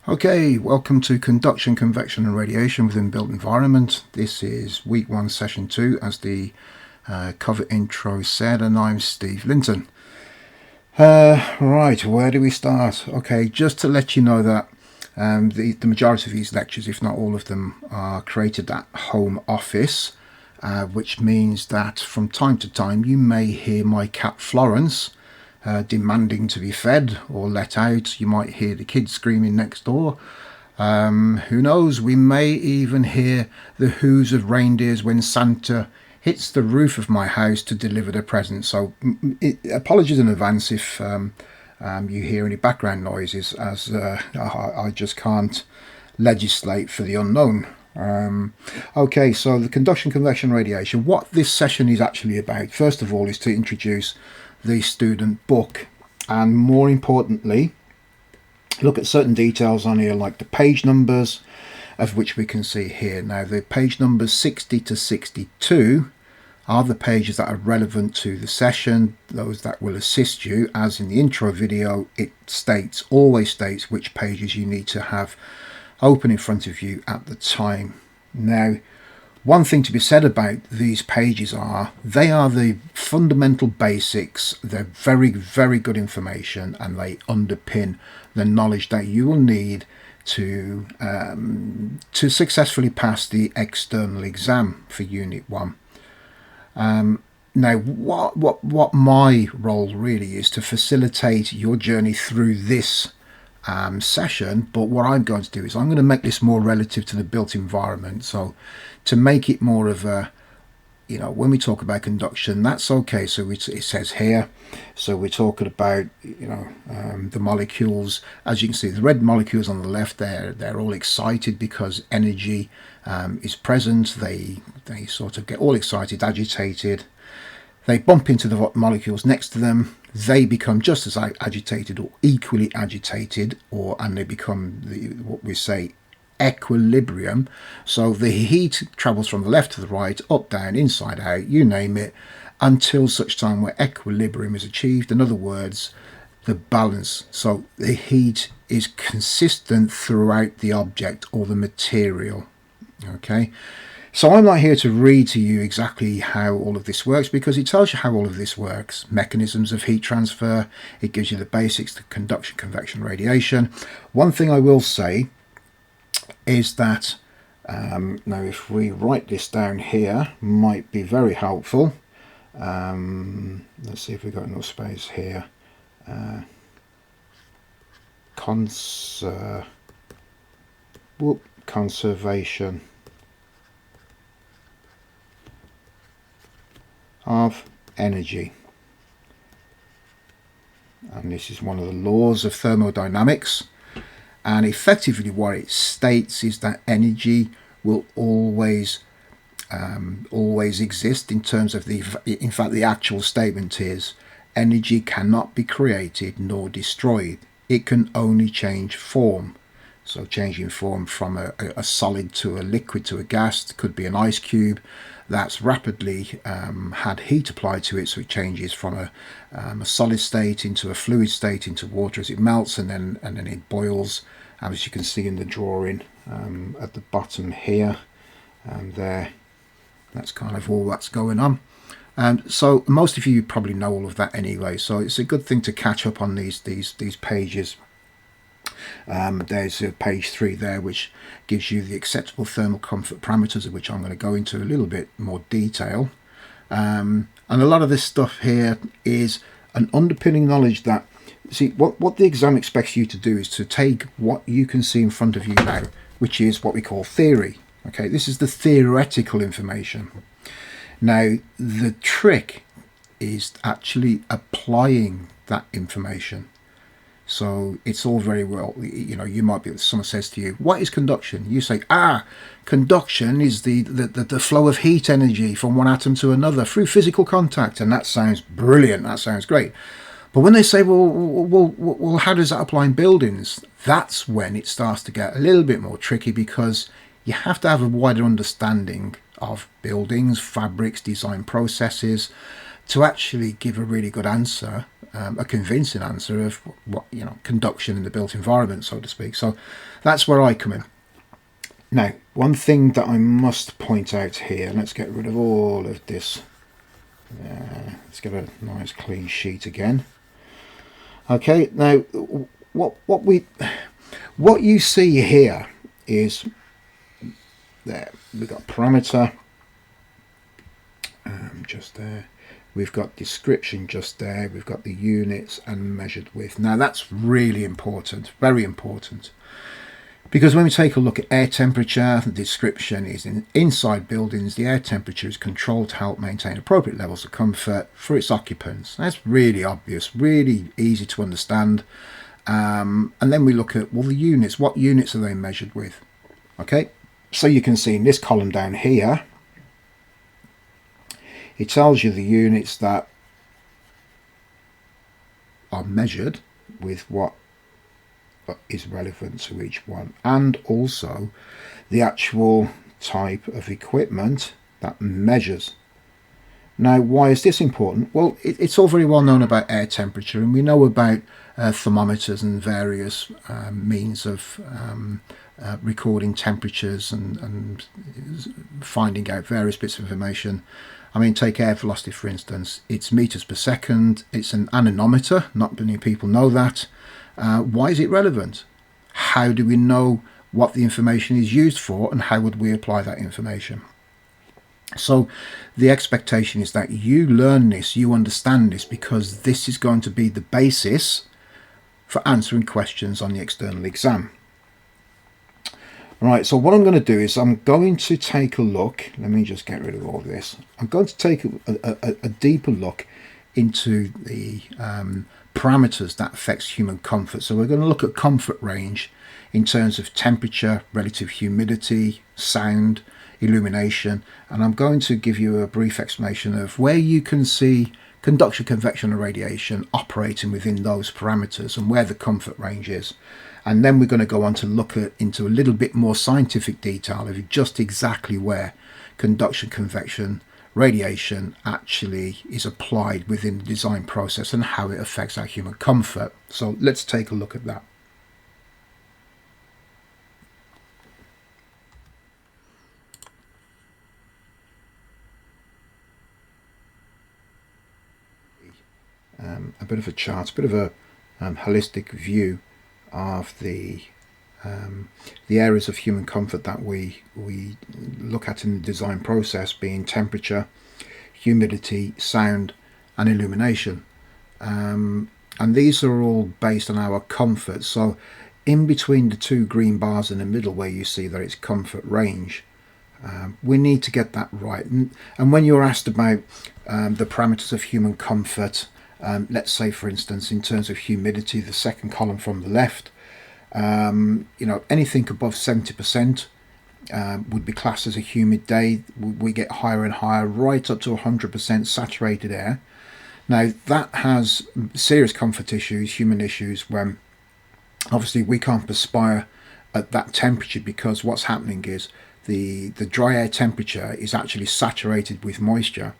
Okay, welcome to Conduction, Convection and Radiation within Built Environment. This is week 1, session 2, as the cover intro said, and I'm Steve Linton. Right, where do we start? Okay, just to let you know that the majority of these lectures, if not all of them, are created at home office, which means that from time to time you may hear my cat Florence demanding to be fed or let out. You might hear the kids screaming next door. Who knows, we may even hear the hoos of reindeers when Santa hits the roof of my house to deliver the presents. So apologies in advance if you hear any background noises, as I just can't legislate for the unknown. Okay, so the conduction, convection, radiation. What this session is actually about, first of all, is to introduce the student book, and more importantly, look at certain details on here, like the page numbers, of which we can see here. Now, the page numbers 60 to 62 are the pages that are relevant to the session, those that will assist you. As in the intro video, it always states which pages you need to have open in front of you at the time. Now, one thing to be said about these pages are they are the fundamental basics. They're very, very good information, and they underpin the knowledge that you will need to successfully pass the external exam for Unit 1. Now, what my role really is to facilitate your journey through this session, but what I'm going to do is I'm going to make this more relative to the built environment. So to make it more of a, when we talk about conduction, that's okay. So it says here, so we're talking about, the molecules. As you can see, the red molecules on the left there, they're all excited because energy is present. They sort of get all excited, agitated. They bump into the molecules next to them. They become just as agitated or equally agitated, and they become what we say equilibrium. So the heat travels from the left to the right, up, down, inside out, you name it, until such time where equilibrium is achieved. In other words, the balance. So the heat is consistent throughout the object or the material. Okay. So I'm not here to read to you exactly how all of this works, because it tells you how all of this works. Mechanisms of heat transfer. It gives you the basics, the conduction, convection, radiation. One thing I will say is that now if we write this down here, might be very helpful. Let's see if we've got enough space here. Conservation of energy, and this is one of the laws of thermodynamics, and effectively what it states is that energy will always exist. In terms of in fact the actual statement is energy cannot be created nor destroyed, it can only change form. So changing form from a solid to a liquid to a gas could be an ice cube that's rapidly had heat applied to it, so it changes from a solid state into a fluid state into water as it melts, and then it boils, as you can see in the drawing at the bottom here, and there. That's kind of all that's going on. So most of you probably know all of that anyway, so it's a good thing to catch up on these pages. There's page 3 there, which gives you the acceptable thermal comfort parameters, of which I'm going to go into a little bit more detail. And a lot of this stuff here is an underpinning knowledge that, see, what the exam expects you to do is to take what you can see in front of you now, which is what we call theory. Okay, this is the theoretical information. Now, the trick is actually applying that information. So it's all very well, you might be, someone says to you, what is conduction? You say, conduction is the flow of heat energy from one atom to another through physical contact. And that sounds brilliant. That sounds great. But when they say, well, how does that apply in buildings? That's when it starts to get a little bit more tricky, because you have to have a wider understanding of buildings, fabrics, design processes to actually give a really good answer a convincing answer of what, you know, conduction in the built environment, so to speak. So that's where I come in. Now, one thing that I must point out here, let's get rid of all of this. Let's get a nice clean sheet again. Okay, now what you see here is there. We've got parameter just there. We've got description just there. We've got the units and measured width. Now that's really important, very important. Because when we take a look at air temperature, the description is inside buildings, the air temperature is controlled to help maintain appropriate levels of comfort for its occupants. That's really obvious, really easy to understand. And then we look at, well, the units, what units are they measured with? Okay, so you can see in this column down here, it tells you the units that are measured with what is relevant to each one, and also the actual type of equipment that measures. Now, why is this important? Well, it's all very well known about air temperature, and we know about thermometers and various means of recording temperatures and finding out various bits of information. I mean, take air velocity, for instance. It's meters per second. It's an anemometer. Not many people know that. Why is it relevant? How do we know what the information is used for, and how would we apply that information? So the expectation is that you learn this, you understand this, because this is going to be the basis for answering questions on the external exam. Right, so what I'm going to do is I'm going to take a look. Let me just get rid of all this. I'm going to take a deeper look into the parameters that affects human comfort. So we're going to look at comfort range in terms of temperature, relative humidity, sound, illumination, and I'm going to give you a brief explanation of where you can see conduction, convection and radiation operating within those parameters and where the comfort range is. And then we're going to go on to look into a little bit more scientific detail of just exactly where conduction, convection, radiation actually is applied within the design process and how it affects our human comfort. So let's take a look at that. A bit of a chart, a bit of a holistic view of the areas of human comfort that we look at in the design process, being temperature, humidity, sound and illumination, and these are all based on our comfort. So in between the two green bars in the middle where you see that it's comfort range, we need to get that right. And when you're asked about the parameters of human comfort, let's say for instance in terms of humidity, the second column from the left, you know, anything above 70% would be classed as a humid day. We get higher and higher, right up to 100% saturated air. Now that has serious comfort issues, human issues, when obviously we can't perspire at that temperature, because what's happening is the dry air temperature is actually saturated with moisture,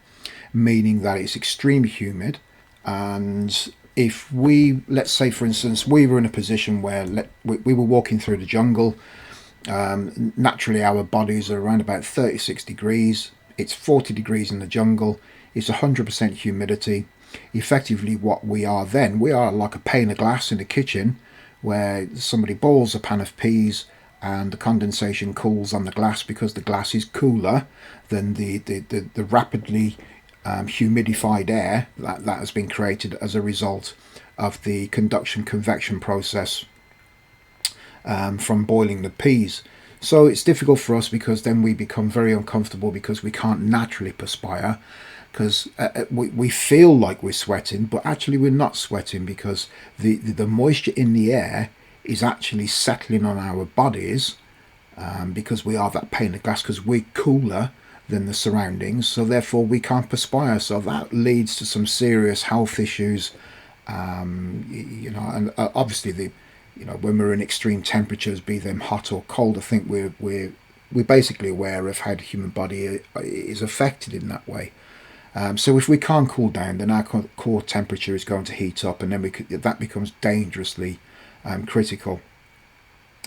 meaning that it's extremely humid. And if we, let's say for instance, we were in a position where we were walking through the jungle, naturally our bodies are around about 36 degrees, it's 40 degrees in the jungle, it's 100% humidity. Effectively what we are then, we are like a pane of glass in the kitchen where somebody boils a pan of peas and the condensation cools on the glass because the glass is cooler than the rapidly humidified air that has been created as a result of the conduction convection process from boiling the peas. So it's difficult for us because then we become very uncomfortable because we can't naturally perspire, because we feel like we're sweating, but actually we're not sweating because the moisture in the air is actually settling on our bodies, because we are that pane of glass, because we're cooler than the surroundings, so therefore we can't perspire. So that leads to some serious health issues, you know, and obviously when we're in extreme temperatures, be them hot or cold, I think we're basically aware of how the human body is affected in that way. So if we can't cool down, then our core temperature is going to heat up, and then that becomes dangerously critical.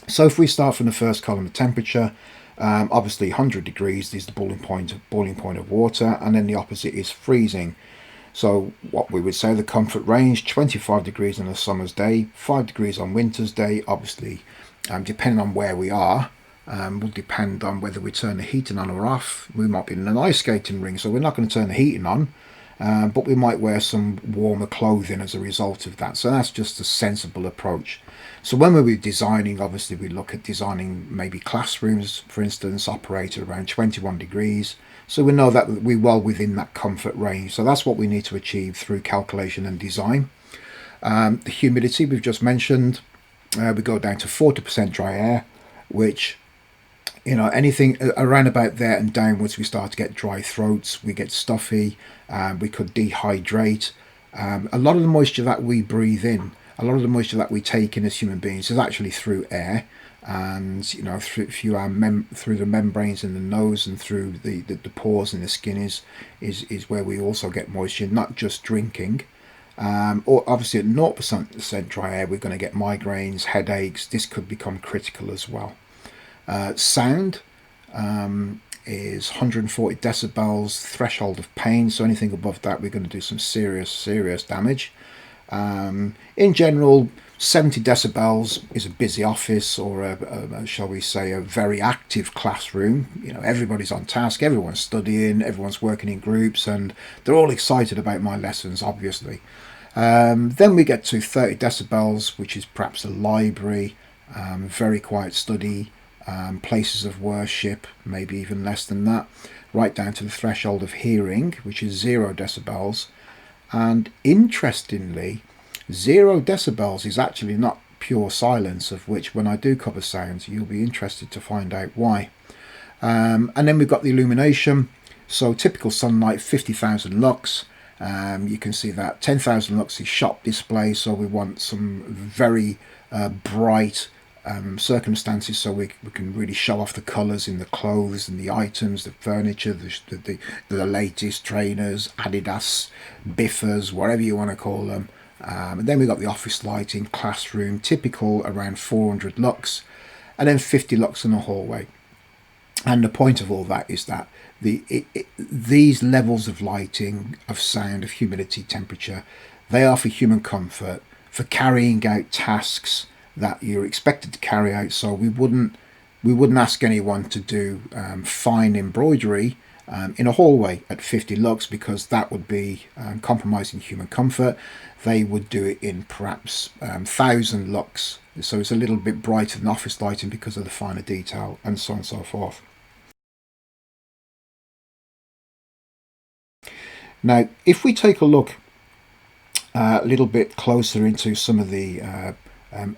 So if we start from the first column of temperature, obviously 100 degrees is the boiling point of water, and then the opposite is freezing. So what we would say the comfort range, 25 degrees on a summer's day, 5 degrees on winter's day. Obviously, depending on where we are, will depend on whether we turn the heating on or off. We might be in an ice skating ring, so we're not going to turn the heating on, but we might wear some warmer clothing as a result of that. So that's just a sensible approach. So when we're designing, obviously we look at designing maybe classrooms, for instance, operate at around 21 degrees. So we know that we're well within that comfort range. So that's what we need to achieve through calculation and design. The humidity we've just mentioned, we go down to 40% dry air, which, anything around about there and downwards, we start to get dry throats, we get stuffy, we could dehydrate. A lot of the moisture that we breathe in, a lot of the moisture that we take in as human beings is actually through air, and through the membranes in the nose and through the pores in the skin is where we also get moisture, not just drinking. Or obviously at 0% dry air, we're going to get migraines, headaches. This could become critical as well. Sound is 140 decibels threshold of pain, so anything above that we're going to do some serious damage. In general, 70 decibels is a busy office, or shall we say, a very active classroom. Everybody's on task, everyone's studying, everyone's working in groups, and they're all excited about my lessons, obviously. Then we get to 30 decibels, which is perhaps a library, very quiet study, places of worship, maybe even less than that, right down to the threshold of hearing, which is 0 decibels. And interestingly, 0 decibels is actually not pure silence, of which when I do cover sounds, you'll be interested to find out why. And then we've got the illumination. So typical sunlight, 50,000 lux. You can see that 10,000 lux is shop display, so we want some very bright circumstances, so we can really show off the colours in the clothes and the items, the furniture, the latest trainers, Adidas, biffers, whatever you want to call them. And then we've got the office lighting, classroom, typical around 400 lux, and then 50 lux in the hallway. And the point of all that is that these levels of lighting, of sound, of humidity, temperature, they are for human comfort, for carrying out tasks that you're expected to carry out. So we wouldn't ask anyone to do fine embroidery in a hallway at 50 lux, because that would be compromising human comfort. They would do it in perhaps 1,000 lux, so it's a little bit brighter than office lighting because of the finer detail, and so on and so forth. Now, if we take a look a little bit closer into some of the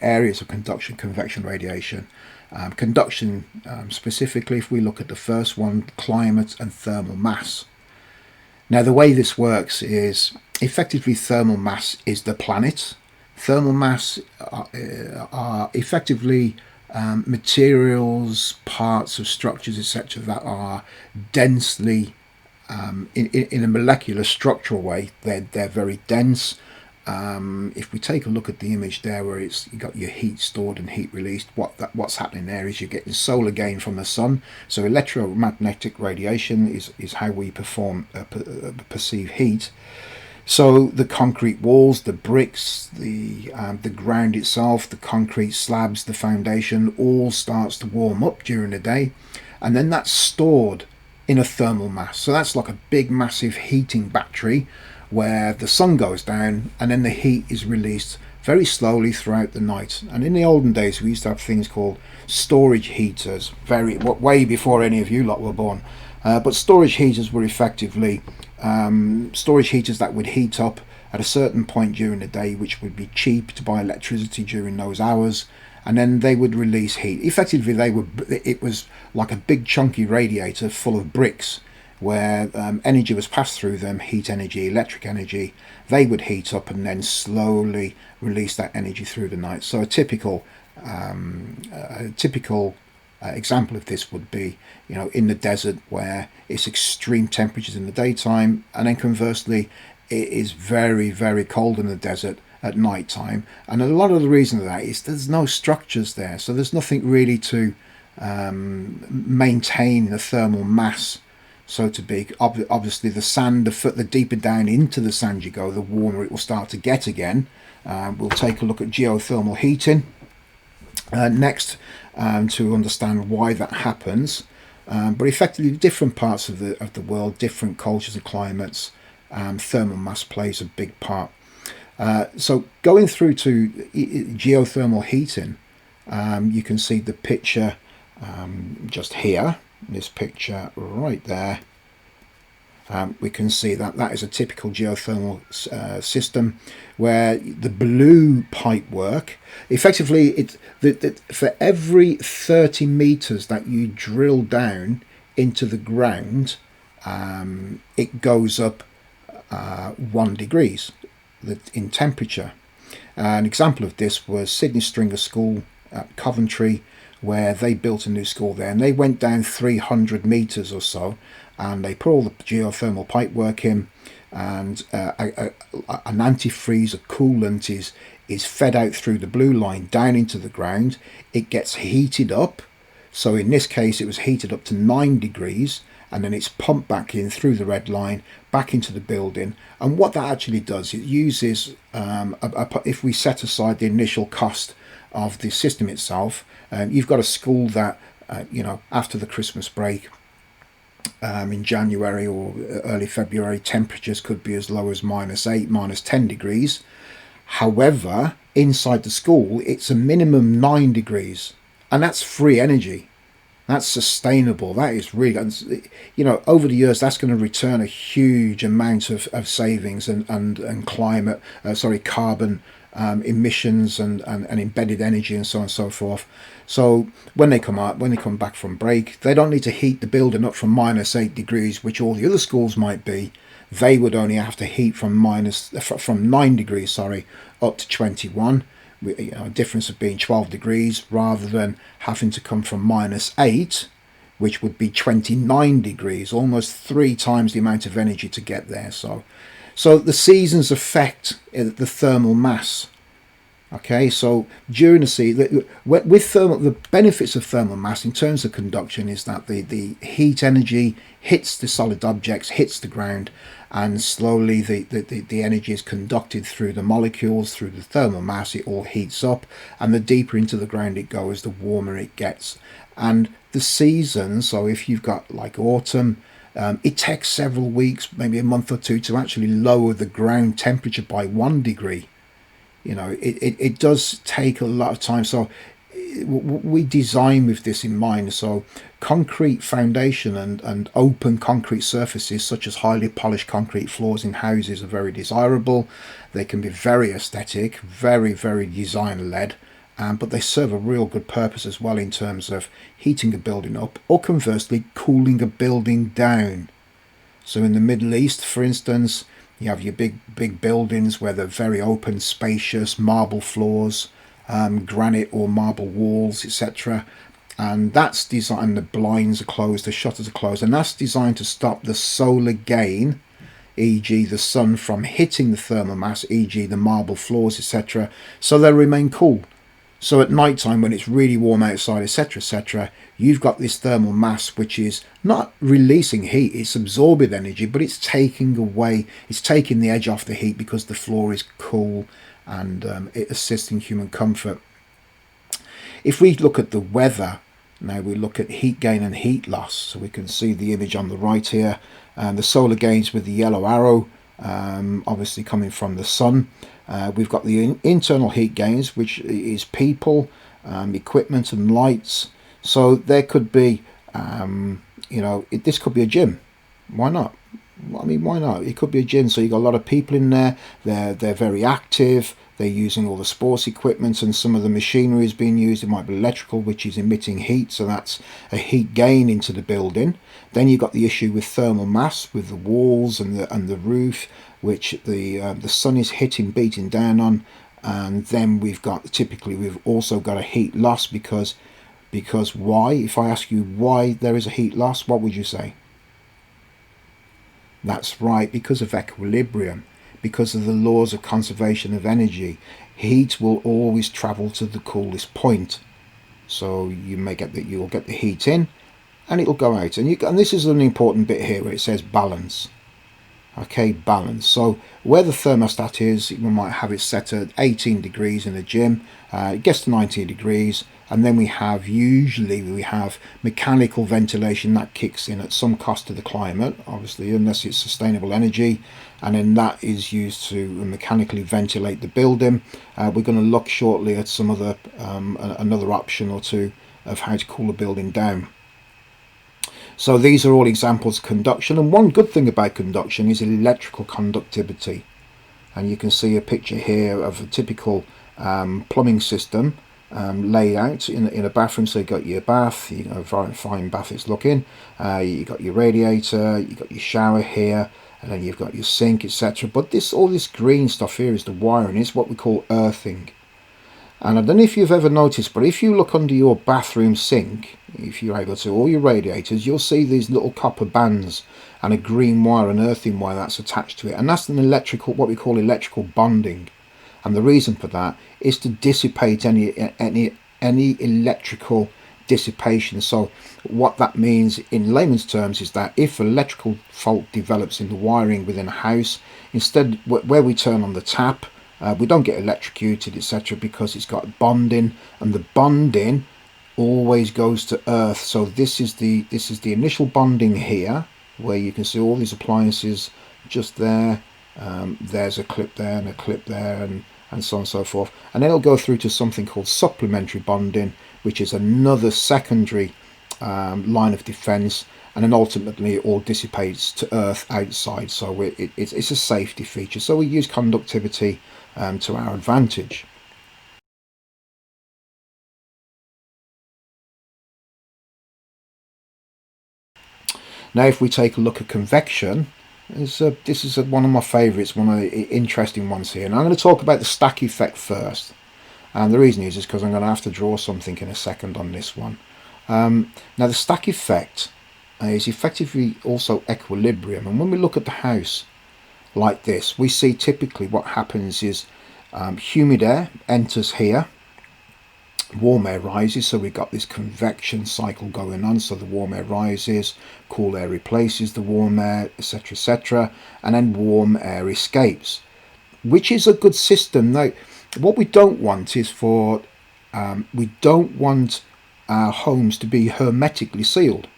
areas of conduction, convection, radiation. Conduction specifically, if we look at the first one, climate and thermal mass. Now, the way this works is effectively thermal mass is the planet. Thermal mass are effectively materials, parts of structures, etc., that are densely in a molecular structural way. They're very dense. If we take a look at the image there, where you got your heat stored and heat released, what's happening there is you're getting solar gain from the sun. So electromagnetic radiation is how we perceive heat. So the concrete walls, the bricks, the ground itself, the concrete slabs, the foundation, all starts to warm up during the day, and then that's stored in a thermal mass. So that's like a big massive heating battery where the sun goes down and then the heat is released very slowly throughout the night. And in the olden days we used to have things called storage heaters, way before any of you lot were born. But storage heaters were effectively storage heaters that would heat up at a certain point during the day, which would be cheap to buy electricity during those hours, and then they would release heat. Effectively, it was like a big chunky radiator full of bricks, where energy was passed through them, heat energy, electric energy. They would heat up and then slowly release that energy through the night. So a typical Example of this would be, in the desert where it's extreme temperatures in the daytime, and then conversely, it is very, very cold in the desert at night time. And a lot of the reason for that is there's no structures there, so there's nothing really to maintain the thermal mass, so to speak. Obviously, the sand, the deeper down into the sand you go, the warmer it will start to get again. We'll take a look at geothermal heating next to understand why that happens. But effectively, different parts of the world, different cultures and climates, thermal mass plays a big part. So going through to geothermal heating, you can see the picture just here, this picture right there. We can see that is a typical geothermal system where the blue pipe work, effectively, for every 30 meters that you drill down into the ground, it goes up 1 degrees in temperature. An example of this was Sydney Stringer School at Coventry, where they built a new school there, and they went down 300 meters or so, and they put all the geothermal pipework in, and an antifreeze, a coolant is fed out through the blue line down into the ground. It gets heated up, so in this case it was heated up to 9 degrees, and then it's pumped back in through the red line back into the building. And what that actually does, it uses if we set aside the initial cost of the system itself, you've got a school that after the Christmas break, in January or early February, temperatures could be as low as -8, -10 degrees. However, inside the school, it's a minimum 9 degrees, and that's free energy. That's sustainable. That is really, over the years, that's going to return a huge amount of savings and climate, carbon emissions and embedded energy and so on and so forth. So when they come back from break, they don't need to heat the building up from -8 degrees, which all the other schools might be. They would only have to heat from 9 degrees, up to 21. A difference of being 12 degrees rather than having to come from -8, which would be 29 degrees, almost 3 times the amount of energy to get there. So the seasons affect the thermal mass. Okay, so during the season, with thermal, the benefits of thermal mass in terms of conduction is that the heat energy hits the solid objects, hits the ground, and slowly the energy is conducted through the molecules, through the thermal mass. It all heats up, and the deeper into the ground it goes, the warmer it gets. And the seasons, so if you've got like autumn, it takes several weeks, maybe a month or two, to actually lower the ground temperature by 1 degree. It does take a lot of time. So we design with this in mind. So concrete foundation and open concrete surfaces, such as highly polished concrete floors in houses, are very desirable. They can be very aesthetic, very, very design-led. But they serve a real good purpose as well in terms of heating a building up, or conversely cooling a building down. So in the Middle East, for instance, you have your big buildings where they're very open, spacious, marble floors, granite or marble walls, etc. And that's designed, the blinds are closed, the shutters are closed, and that's designed to stop the solar gain, e.g. the sun, from hitting the thermal mass, e.g. the marble floors, etc. So they remain cool. So at night time, when it's really warm outside, etc., etc., you've got this thermal mass which is not releasing heat, it's absorbing energy, but it's taking the edge off the heat because the floor is cool, and it assists in human comfort. If we look at the weather, now we look at heat gain and heat loss. So we can see the image on the right here, and the solar gains with the yellow arrow, obviously coming from the sun. We've got the internal heat gains, which is people, equipment and lights. So there could be, this could be a gym. Why not? I mean, why not? It could be a gym. So you've got a lot of people in there. They're very active. They're using all the sports equipment, and some of the machinery is being used. It might be electrical, which is emitting heat. So that's a heat gain into the building. Then you've got the issue with thermal mass, with the walls and the roof, which the sun is beating down on. And then we've also got a heat loss, because Because why? If I ask you why there is a heat loss, what would you say? That's right, because of equilibrium, because of the laws of conservation of energy. Heat will always travel to the coolest point. So you may get that you'll get the heat in and it'll go out. And this is an important bit here where it says balance. Okay, balance. So where the thermostat is, we might have it set at 18 degrees in the gym. It gets to 19 degrees, and then usually we have mechanical ventilation that kicks in at some cost to the climate, obviously, unless it's sustainable energy, and then that is used to mechanically ventilate the building. We're going to look shortly at some other another option or two of how to cool a building down. So these are all examples of conduction, and one good thing about conduction is electrical conductivity. And you can see a picture here of a typical plumbing system laid out in a bathroom. So you've got your bath, very fine bath it's looking, you've got your radiator, you've got your shower here, and then you've got your sink, etc. But all this green stuff here is the wiring. It's what we call earthing. And I don't know if you've ever noticed, but if you look under your bathroom sink, if you're able to, all your radiators, you'll see these little copper bands and a green wire, an earthing wire that's attached to it. And that's what we call electrical bonding. And the reason for that is to dissipate any electrical dissipation. So what that means in layman's terms is that if electrical fault develops in the wiring within a house, instead where we turn on the tap, we don't get electrocuted, etc., because it's got bonding, and the bonding always goes to earth. So this is the initial bonding here, where you can see all these appliances just there. There's a clip there and a clip there, and so on and so forth. And then it'll go through to something called supplementary bonding, which is another secondary line of defense, and then ultimately it all dissipates to earth outside. So it's a safety feature. So we use conductivity to our advantage. Now if we take a look at convection, this is one of my favourites, one of the interesting ones here. And I'm going to talk about the stack effect first. And the reason is because I'm going to have to draw something in a second on this one. Now the stack effect is effectively also equilibrium. And when we look at the house like this, we see typically what happens is humid air enters here, warm air rises, so we've got this convection cycle going on. So the warm air rises, cool air replaces the warm air, etc., etc., and then warm air escapes, which is a good system. Now what we don't want is we don't want our homes to be hermetically sealed.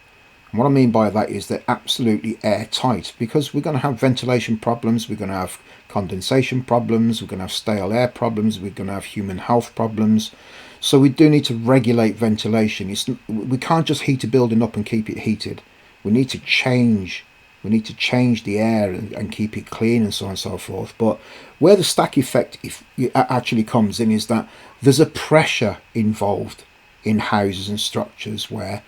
And what I mean by that is they're absolutely airtight, because we're going to have ventilation problems, we're going to have condensation problems, we're going to have stale air problems, we're going to have human health problems. So we do need to regulate ventilation. We can't just heat a building up and keep it heated. We need to change the air and keep it clean, and so on and so forth. But where the stack effect actually comes in is that there's a pressure involved in houses and structures where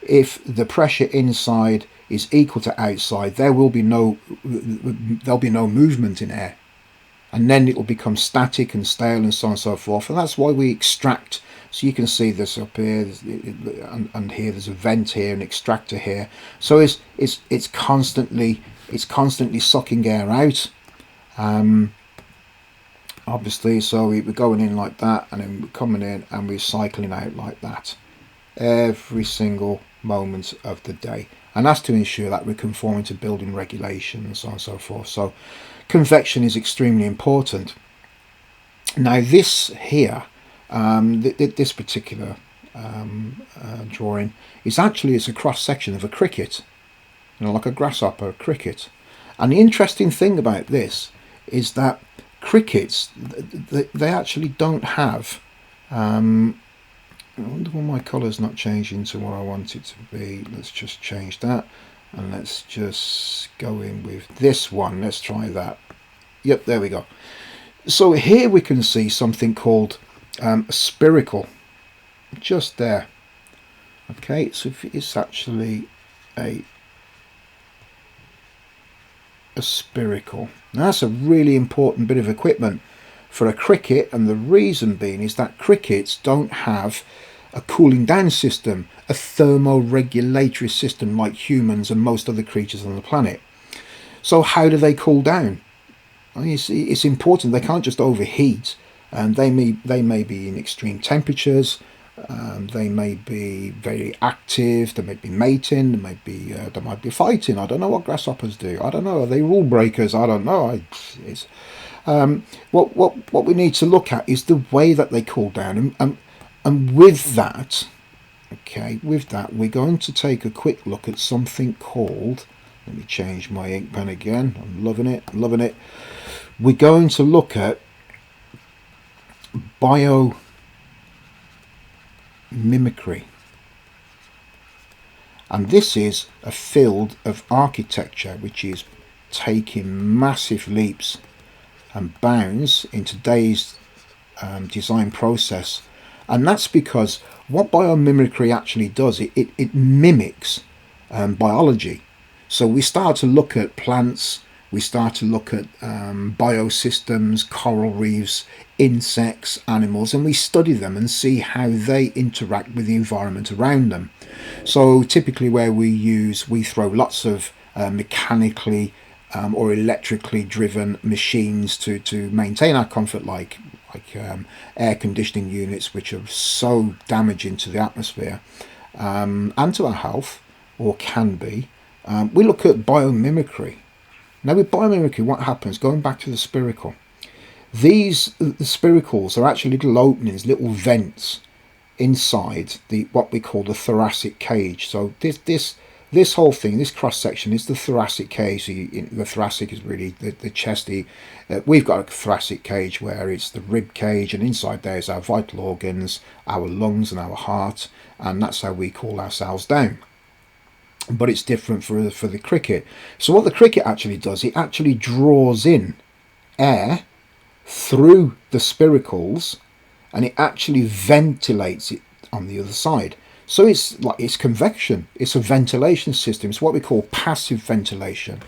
if the pressure inside is equal to outside, there'll be no movement in air, and then it will become static and stale, and so on and so forth. And that's why we extract. So you can see this up here, and here there's a vent here, an extractor here. So it's constantly sucking air out, obviously. So we're going in like that, and then we're coming in and we're cycling out like that every single moment of the day. And that's to ensure that we're conforming to building regulation, and so on and so forth. So convection is extremely important. Now this here, this particular drawing is actually, it's a cross section of a cricket, like a grasshopper, a cricket. And the interesting thing about this is that crickets, they actually don't have, I wonder why my colour's not changing to what I want it to be. Let's just change that, and let's just go in with this one. Let's try that. Yep, there we go. So here we can see something called a spiracle, just there. Okay, so it's actually a spiracle. Now that's a really important bit of equipment for a cricket, and the reason being is that crickets don't have a cooling down system, a thermoregulatory system like humans and most other creatures on the planet. So how do they cool down? I mean, it's important. They can't just overheat, and they may be in extreme temperatures. They may be very active. They may be mating. They might be fighting. I don't know what grasshoppers do. I don't know. Are they rule breakers? I don't know. What we need to look at is the way that they cool down, and with that, we're going to take a quick look at something called. Let me change my ink pen again. I'm loving it. We're going to look at biomimicry. And this is a field of architecture which is taking massive leaps and bounds in today's design process. And that's because what biomimicry actually does, it mimics biology. So we start to look at plants, we start to look at biosystems, coral reefs, insects, animals, and we study them and see how they interact with the environment around them. So typically where we throw lots of mechanically or electrically driven machines to maintain our comfort, like air conditioning units, which are so damaging to the atmosphere and to our health, or can be. We look at biomimicry. Now with biomimicry, what happens, going back to the spiracle, the spiracles are actually little openings, little vents inside what we call the thoracic cage. So this whole thing, this cross section, is the thoracic cage. So the thoracic is really the chest. We've got a thoracic cage where it's the rib cage, and inside there is our vital organs, our lungs and our heart, and that's how we cool ourselves down. But it's different for the cricket. So what the cricket actually does, it actually draws in air through the spiracles, and it actually ventilates it on the other side. So it's convection. It's a ventilation system. It's what we call passive ventilation,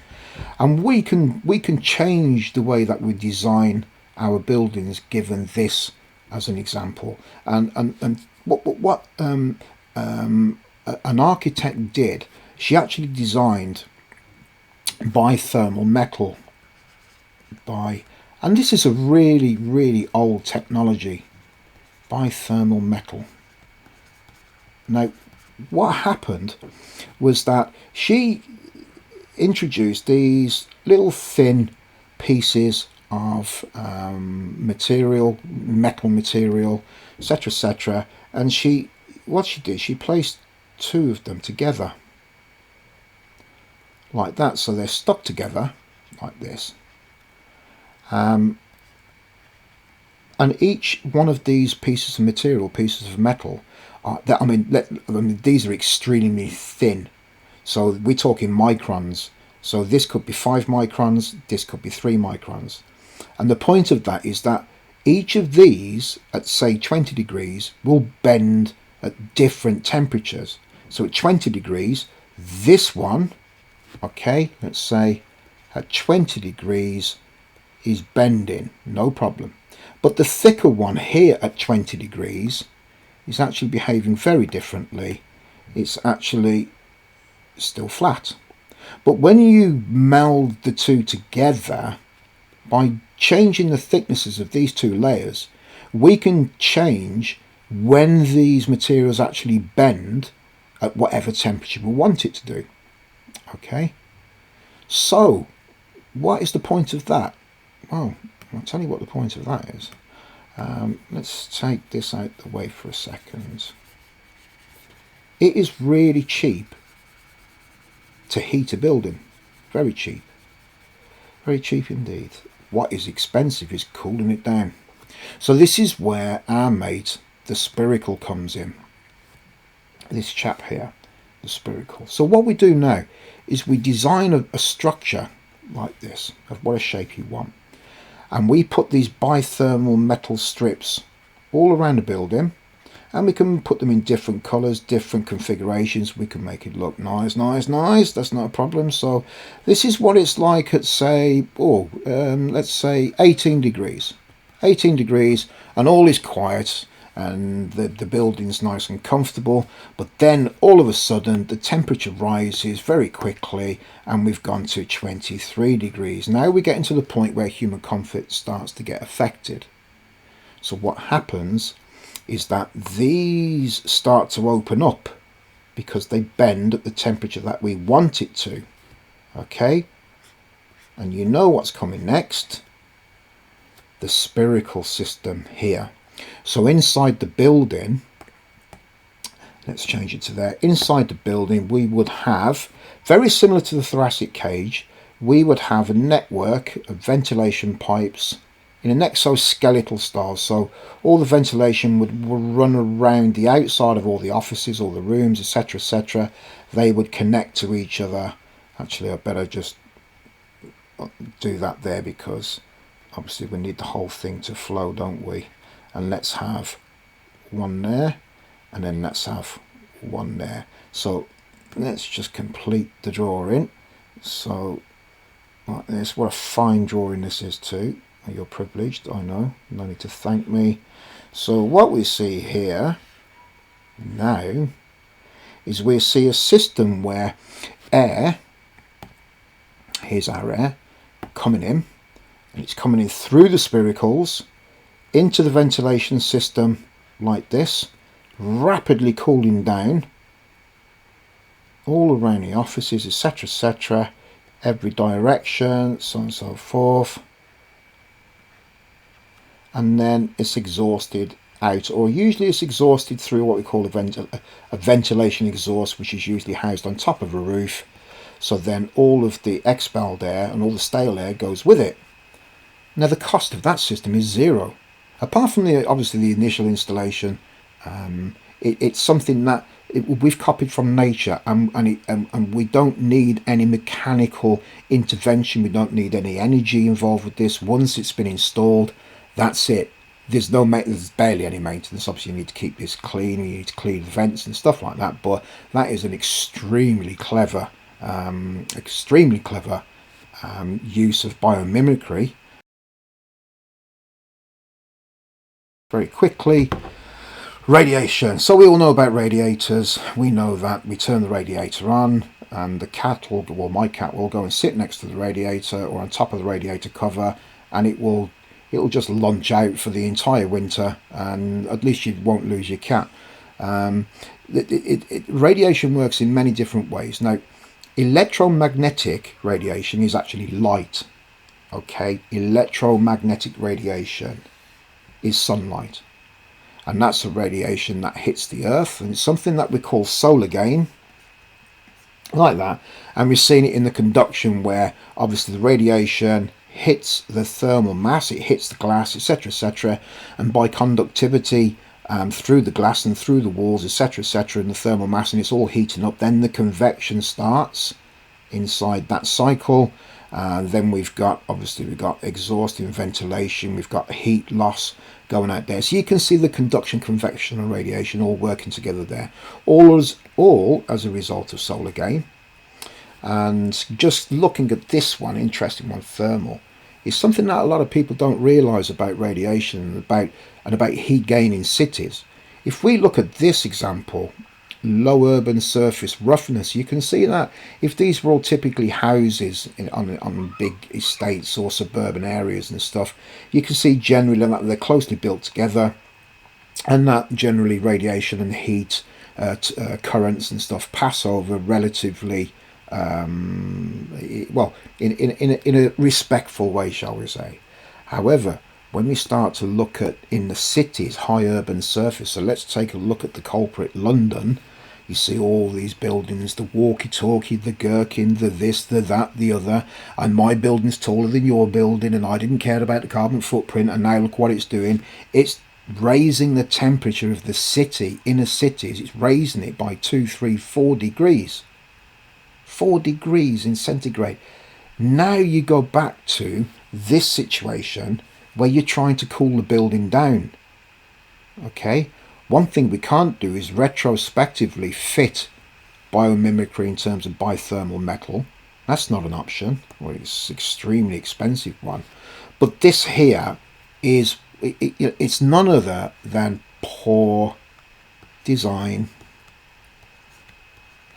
and we can change the way that we design our buildings given this as an example. And what an architect did, she actually designed bithermal metal and this is a really, really old technology, bithermal metal. Now, what happened was that she introduced these little thin pieces of metal material, etc., and what she did, she placed two of them together like that, so they're stuck together like this, and each one of these pieces of material, pieces of metal, these are extremely thin, so we're talking microns. So this could be 5 microns, this could be 3 microns, and the point of that is that each of these at say 20 degrees will bend at different temperatures. So at 20 degrees, this one, let's say at 20 degrees is bending, no problem. But the thicker one here at 20 degrees is actually behaving very differently. It's actually still flat. But when you meld the two together, by changing the thicknesses of these two layers, we can change when these materials actually bend at whatever temperature we want it to do. So what is the point of that? Well, I'll tell you what the point of that is. Let's take this out the way for a second. It is really cheap to heat a building. Very cheap indeed. What is expensive is cooling it down. So this is where our mate the spiracle comes in. This chap here, the spiracle. So what we do now is we design a structure like this, of what a shape you want, and we put these bithermal metal strips all around the building, and we can put them in different colours, different configurations. We can make it look nice. That's not a problem. So this is what it's like at say, let's say 18 degrees, and all is quiet, and the building's nice and comfortable, but then all of a sudden the temperature rises very quickly and we've gone to 23 degrees. Now we're getting to the point where human comfort starts to get affected. So what happens is that these start to open up because they bend at the temperature that we want it to. Okay, and you know what's coming next? The spherical system here. So inside the building, let's change it to there. Inside the building, we would have, very similar to the thoracic cage, we would have a network of ventilation pipes in an exoskeletal style. So all the ventilation would run around the outside of all the offices, all the rooms, etc., etc. They would connect to each other. Actually, I better just do that there because obviously we need the whole thing to flow, don't we? And let's have one there, and then let's have one there. So let's just complete the drawing. So like this. What a fine drawing this is too. You're privileged, I know, no need to thank me. So what we see here now is we see a system where air, here's our air coming in, and it's coming in through the spiracles into the ventilation system like this, rapidly cooling down all around the offices, etc., etc., every direction, so on and so forth. And then it's exhausted out, or usually it's exhausted through what we call a ventilation exhaust, which is usually housed on top of a roof. So then all of the expelled air and all the stale air goes with it. Now the cost of that system is zero, apart from obviously the initial installation. It's something that we've copied from nature, and we don't need any mechanical intervention. We don't need any energy involved with this. Once it's been installed, that's it. There's barely any maintenance. Obviously you need to keep this clean, you need to clean the vents and stuff like that, but that is an extremely clever use of biomimicry. Very quickly, radiation. So we all know about radiators. We know that we turn the radiator on and the cat will, well, my cat will go and sit next to the radiator or on top of the radiator cover, and it will just launch out for the entire winter, and at least you won't lose your cat. Radiation works in many different ways. Now, electromagnetic radiation is actually light. Okay, electromagnetic radiation is sunlight, and that's a radiation that hits the earth, and it's something that we call solar gain, like that. And we've seen it in the conduction, where obviously the radiation hits the thermal mass, it hits the glass, etc., etc., and by conductivity through the glass and through the walls, etc., etc., and the thermal mass, and it's all heating up. Then the convection starts inside that cycle. Then we've got exhaust and ventilation, we've got heat loss going out there. So you can see the conduction, convection and radiation all working together there, all as a result of solar gain. And just looking at this one, interesting one, thermal, is something that a lot of people don't realise about radiation and about heat gain in cities. If we look at this example, low urban surface roughness, you can see that if these were all typically houses on big estates or suburban areas and stuff, you can see generally that they're closely built together, and that generally radiation and heat currents and stuff pass over relatively well, in a respectful way, shall we say. However, when we start to look at in the cities, high urban surface, so let's take a look at the culprit, London. You see all these buildings, the walkie-talkie, the gherkin, the this, the that, the other, and my building's taller than your building, and I didn't care about the carbon footprint, and now look what it's doing. It's raising the temperature of the city, inner cities. It's raising it by 2, 3, 4 degrees. 4 degrees in centigrade. Now you go back to this situation where you're trying to cool the building down. Okay, one thing we can't do is retrospectively fit biomimicry in terms of bithermal metal. That's not an option. Well, it's an extremely expensive one. But this here is, it's none other than poor design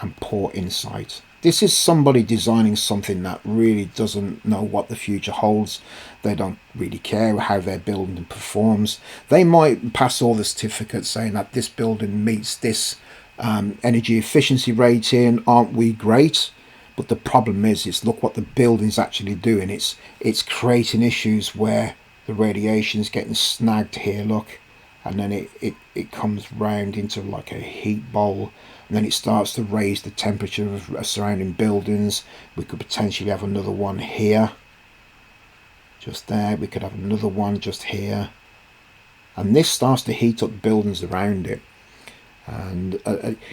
and poor insight. This is somebody designing something that really doesn't know what the future holds. They don't really care how their building performs. They might pass all the certificates saying that this building meets this energy efficiency rating. Aren't we great? But the problem is look what the building's actually doing. It's creating issues where the radiation's getting snagged here, look, and then it comes round into like a heat bowl, and then it starts to raise the temperature of surrounding buildings. We could potentially have another one here, just there. We could have another one just here, and this starts to heat up buildings around it. And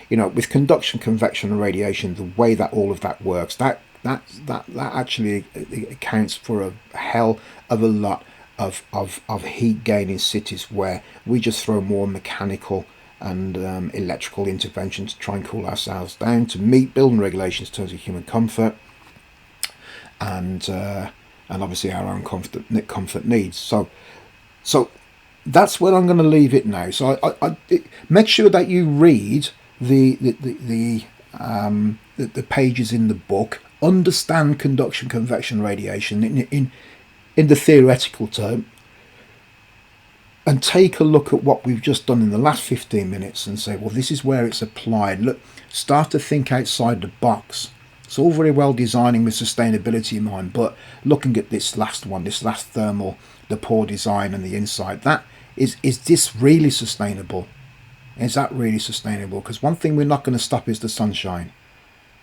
you know, with conduction, convection, and radiation, the way that all of that works, that actually accounts for a hell of a lot of heat gain in cities where we just throw more mechanical and electrical intervention to try and cool ourselves down to meet building regulations in terms of human comfort and obviously our own comfort needs. So that's where I'm going to leave it now. So I make sure that you read the pages in the book, understand conduction, convection, radiation in the theoretical term, and take a look at what we've just done in the last 15 minutes and say, well, this is where it's applied. Look, start to think outside the box. It's all very well designing with sustainability in mind, but looking at this last one, this last thermal, the poor design and the insight, that is this really sustainable? Is that really sustainable? Because one thing we're not going to stop is the sunshine.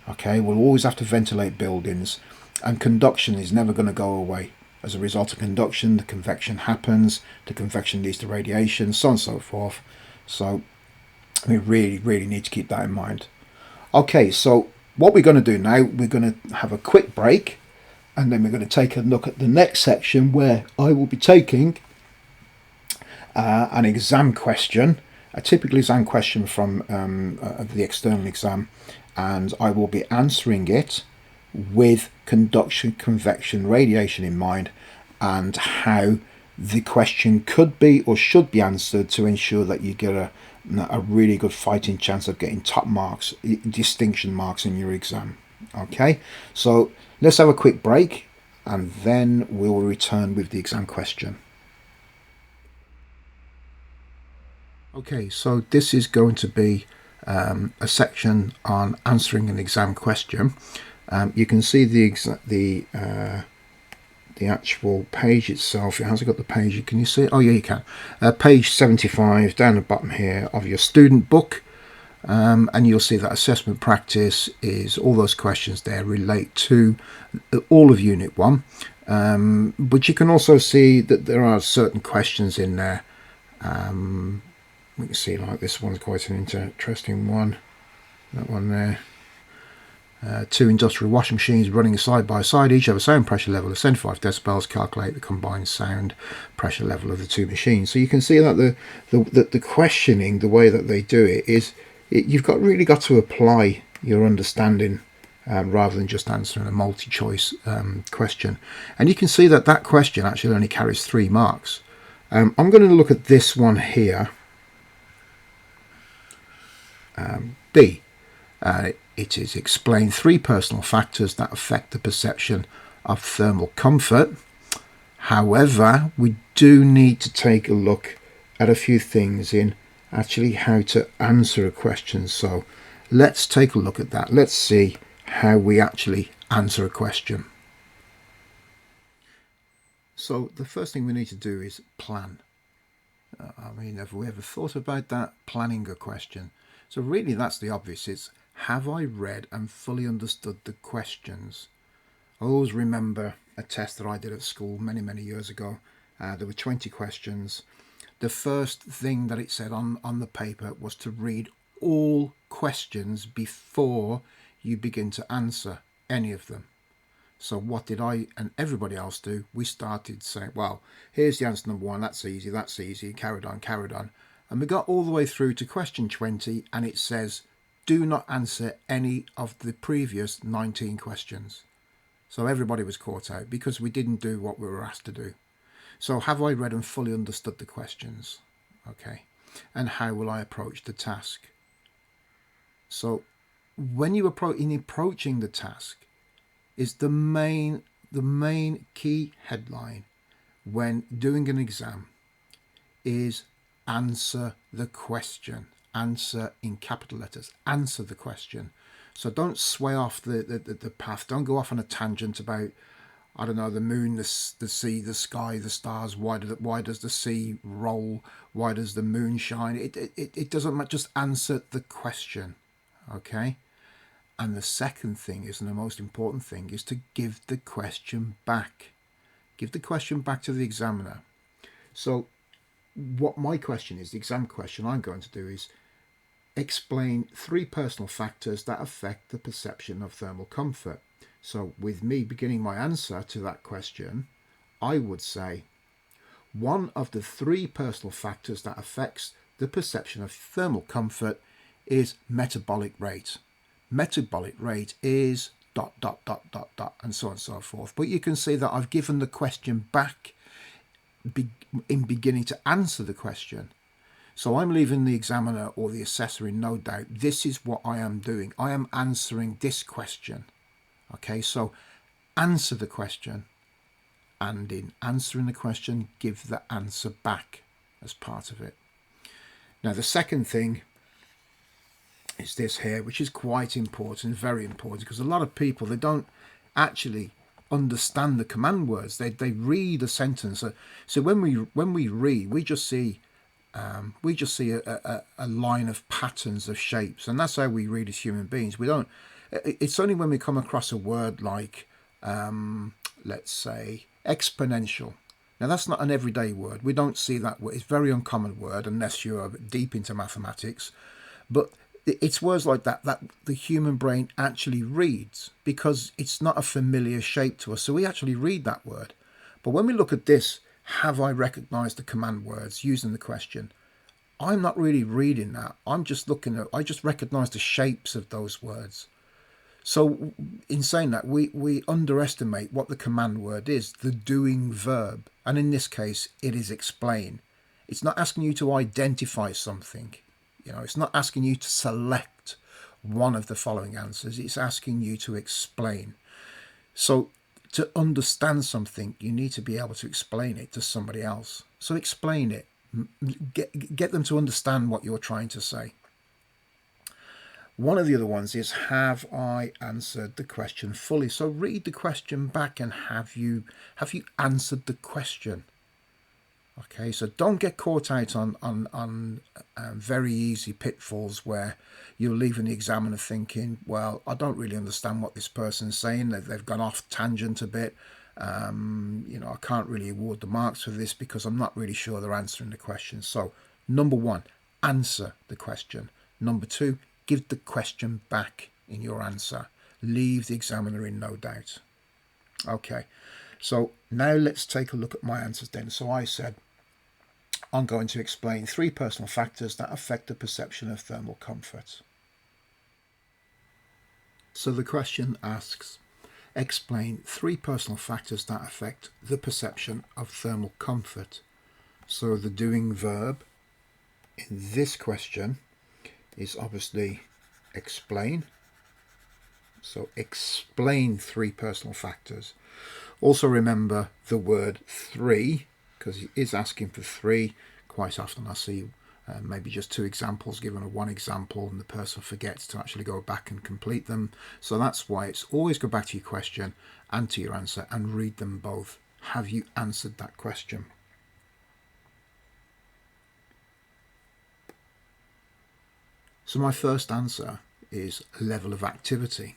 Okay, we'll always have to ventilate buildings, and conduction is never going to go away. As a result of conduction, the convection happens, the convection leads to radiation, so on and so forth. So we really need to keep that in mind. Okay, so what we're going to do now, we're going to have a quick break, and then we're going to take a look at the next section where I will be taking an exam question, a typical exam question from the external exam, and I will be answering it with conduction, convection, radiation in mind, and how the question could be or should be answered to ensure that you get a really good fighting chance of getting top marks, distinction marks in your exam. Okay, so let's have a quick break and then we'll return with the exam question. Okay, so this is going to be a section on answering an exam question. You can see the actual page itself. It hasn't got the page. Can you see it? Oh yeah, you can. Page 75 down the bottom here of your student book, and you'll see that assessment practice is all those questions there relate to all of Unit 1. But you can also see that there are certain questions in there. We can see like this one's quite an interesting one. That one there. Two industrial washing machines running side by side, each have a sound pressure level of 75 decibels. Calculate the combined sound pressure level of the two machines. So you can see that the questioning, the way that they do it, is you've really got to apply your understanding rather than just answering a multi-choice question. And you can see that question actually only carries 3 marks. I'm going to look at this one here. B. It is explain 3 personal factors that affect the perception of thermal comfort. However, we do need to take a look at a few things in actually how to answer a question. So let's take a look at that. Let's see how we actually answer a question. So the first thing we need to do is plan. I mean, have we ever thought about that? Planning a question. So really that's the obvious. It's, have I read and fully understood the questions? I always remember a test that I did at school many years ago. There were 20 questions. The first thing that it said on the paper was to read all questions before you begin to answer any of them. So what did I and everybody else do? We started saying, well, here's the answer number 1, that's easy, carried on. And we got all the way through to question 20, and it says, do not answer any of the previous 19 questions. So everybody was caught out because we didn't do what we were asked to do. So have I read and fully understood the questions? Okay. and how will I approach the task. So when you approaching the task is the main key headline when doing an exam is answer the question. Answer in capital letters. Answer the question. So don't sway off the path. Don't go off on a tangent about, I don't know, the moon, the sea, the sky, the stars. Why does the sea roll? Why does the moon shine? It doesn't matter. Just answer the question. Okay? And the second thing is, and the most important thing, is to give the question back. Give the question back to the examiner. So what my question is, the exam question I'm going to do is explain 3 personal factors that affect the perception of thermal comfort. So with me beginning my answer to that question, I would say one of the 3 personal factors that affects the perception of thermal comfort is metabolic rate. Metabolic rate is ... and so on and so forth. But you can see that I've given the question back in beginning to answer the question. So I'm leaving the examiner or the assessor in no doubt. This is what I am doing. I am answering this question. Okay, so answer the question, and in answering the question, give the answer back as part of it. Now, the second thing is this here, which is quite important, very important, because a lot of people, they don't actually understand the command words. They read a sentence. So when we read, we just see a line of patterns of shapes, and that's how we read as human beings. We don't. It's only when we come across a word like, let's say, exponential. Now that's not an everyday word. We don't see that word. It's a very uncommon word unless you're deep into mathematics. But it's words like that the human brain actually reads, because it's not a familiar shape to us. So we actually read that word. But when we look at this, have I recognized the command words using the question? I'm not really reading that. I'm just looking at, I just recognize the shapes of those words. So in saying that, we underestimate what the command word is, the doing verb. And in this case, it is explain. It's not asking you to identify something. You know, it's not asking you to select one of the following answers. It's asking you to explain. So to understand something, you need to be able to explain it to somebody else. So explain it. Get them to understand what you're trying to say. One of the other ones is, have I answered the question fully? So read the question back and have you answered the question? Okay, so don't get caught out on very easy pitfalls where you're leaving the examiner thinking, well, I don't really understand what this person's saying. They've gone off tangent a bit. I can't really award the marks for this because I'm not really sure they're answering the question. So, number 1, answer the question. Number 2, give the question back in your answer. Leave the examiner in no doubt. Okay, so now let's take a look at my answers then. So I said, I'm going to explain 3 personal factors that affect the perception of thermal comfort. So the question asks, explain 3 personal factors that affect the perception of thermal comfort. So the doing verb in this question is obviously explain. So explain 3 personal factors. Also remember the word 3, because it is asking for 3. Quite often I see maybe just 2 examples given, or 1 example, and the person forgets to actually go back and complete them. So that's why it's always go back to your question and to your answer and read them both. Have you answered that question? So my first answer is level of activity.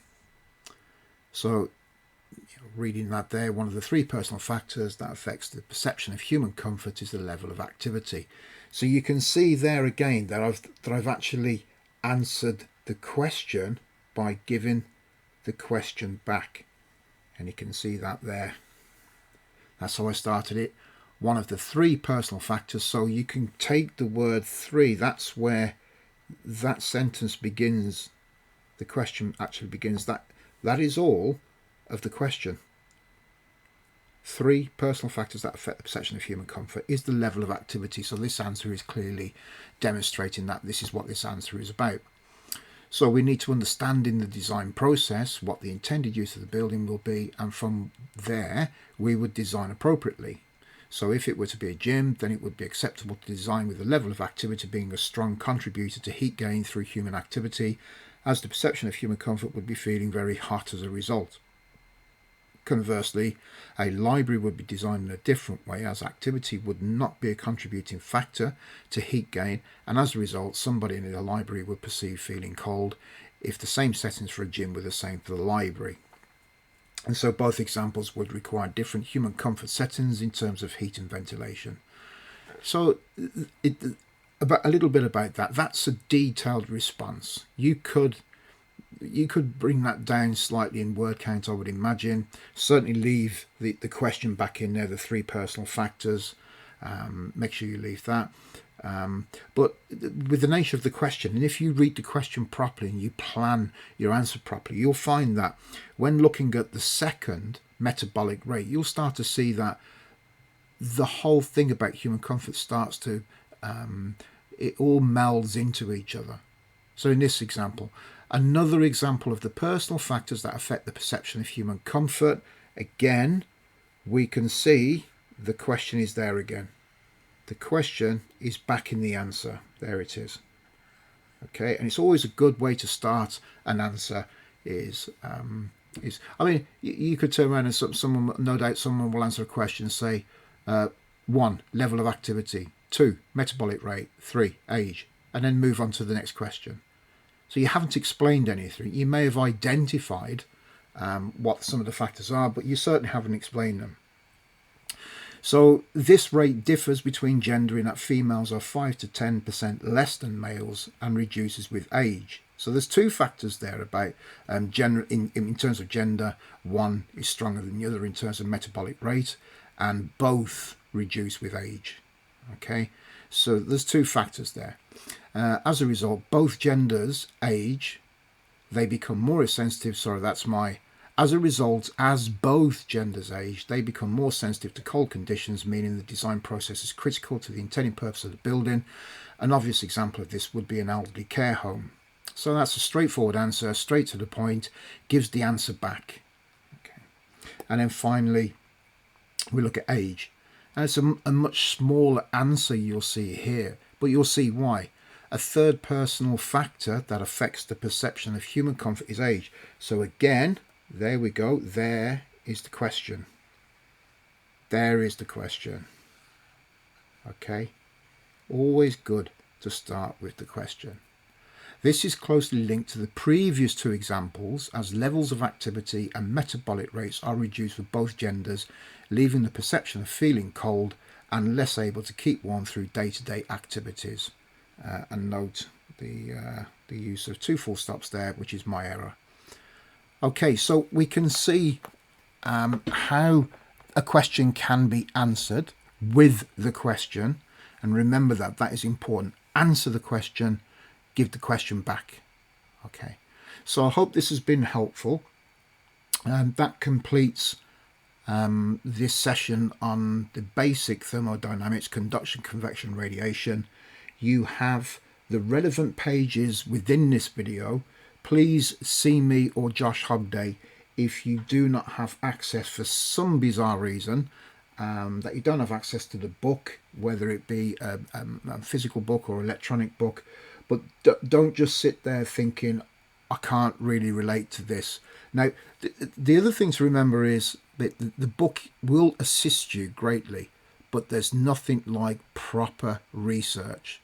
So reading that there, one of the 3 personal factors that affects the perception of human comfort is the level of activity. So you can see there again that I've actually answered the question by giving the question back, and you can see that there. That's how I started it. One of the 3 personal factors. So you can take the word 3. That's where that sentence begins. The question actually begins. That is all of the question. 3 personal factors that affect the perception of human comfort is the level of activity. So this answer is clearly demonstrating that this is what this answer is about. So we need to understand in the design process what the intended use of the building will be, and from there we would design appropriately. So if it were to be a gym, then it would be acceptable to design with the level of activity being a strong contributor to heat gain through human activity, as the perception of human comfort would be feeling very hot as a result. Conversely, a library would be designed in a different way, as activity would not be a contributing factor to heat gain, and as a result somebody in a library would perceive feeling cold if the same settings for a gym were the same for the library. And so both examples would require different human comfort settings in terms of heat and ventilation. So about a little bit about that. That's a detailed response. You could bring that down slightly in word count, I would imagine. Certainly leave the question back in there, the 3 personal factors. Make sure you leave that. But with the nature of the question, and if you read the question properly and you plan your answer properly, you'll find that when looking at the second metabolic rate, you'll start to see that the whole thing about human comfort starts to, it all melds into each other. So in this example, another example of the personal factors that affect the perception of human comfort, again, we can see the question is there again. The question is back in the answer. There it is. Okay, and it's always a good way to start an answer is I mean, you could turn around and someone, no doubt someone will answer a question and say 1, level of activity, 2, metabolic rate, 3, age, and then move on to the next question. So you haven't explained anything. You may have identified what some of the factors are, but you certainly haven't explained them. So this rate differs between gender in that females are 5 to 10% less than males and reduces with age. So there's 2 factors there about gender in terms of gender. One is stronger than the other in terms of metabolic rate, and both reduce with age. Okay, so there's 2 factors there. As a result, both genders age, they become more sensitive. Sorry, that's my. As a result, as both genders age, they become more sensitive to cold conditions, meaning the design process is critical to the intended purpose of the building. An obvious example of this would be an elderly care home. So that's a straightforward answer, straight to the point, gives the answer back. Okay. And then finally, we look at age. And it's a much smaller answer you'll see here, but you'll see why. A third personal factor that affects the perception of human comfort is age. So again, there we go. There is the question. There is the question. Okay. Always good to start with the question. This is closely linked to the previous 2 examples, as levels of activity and metabolic rates are reduced for both genders, leaving the perception of feeling cold and less able to keep warm through day-to-day activities. And note the use of 2 full stops there, which is my error. Okay, so we can see how a question can be answered with the question, and remember that is important. Answer the question, give the question back. Okay, so I hope this has been helpful. That completes this session on the basic thermodynamics, conduction, convection, radiation. You have the relevant pages within this video. Please see me or Josh Hogday if you do not have access for some bizarre reason, that you don't have access to the book, whether it be a physical book or electronic book. But don't just sit there thinking, I can't really relate to this. Now, the other thing to remember is that the book will assist you greatly, but there's nothing like proper research.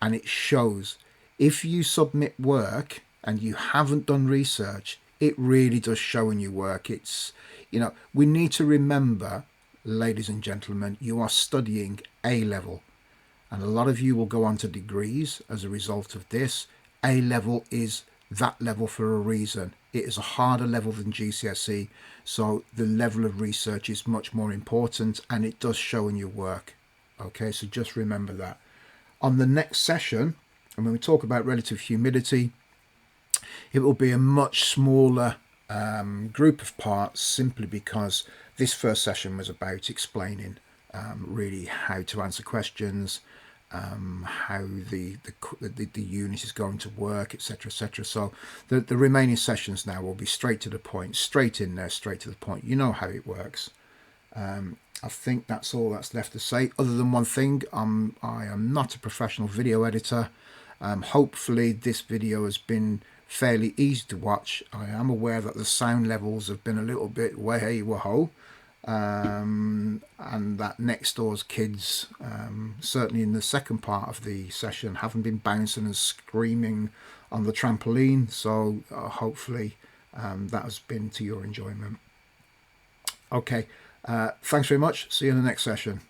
And it shows. If you submit work and you haven't done research, it really does show in your work. It's, we need to remember, ladies and gentlemen, you are studying A level. And a lot of you will go on to degrees as a result of this. A level is that level for a reason. It is a harder level than GCSE, so the level of research is much more important, and it does show in your work. Okay, so just remember that. On the next session, and when we talk about relative humidity, it will be a much smaller group of parts, simply because this first session was about explaining really how to answer questions, how the unit is going to work, etc., etc. So the remaining sessions now will be straight to the point, straight in there, straight to the point. You know how it works. I think that's all that's left to say, other than one thing. I am not a professional video editor. Hopefully this video has been fairly easy to watch. I am aware that the sound levels have been a little bit way whoa, and that next door's kids, certainly in the second part of the session, haven't been bouncing and screaming on the trampoline. So hopefully that has been to your enjoyment. Okay, thanks very much. See you in the next session.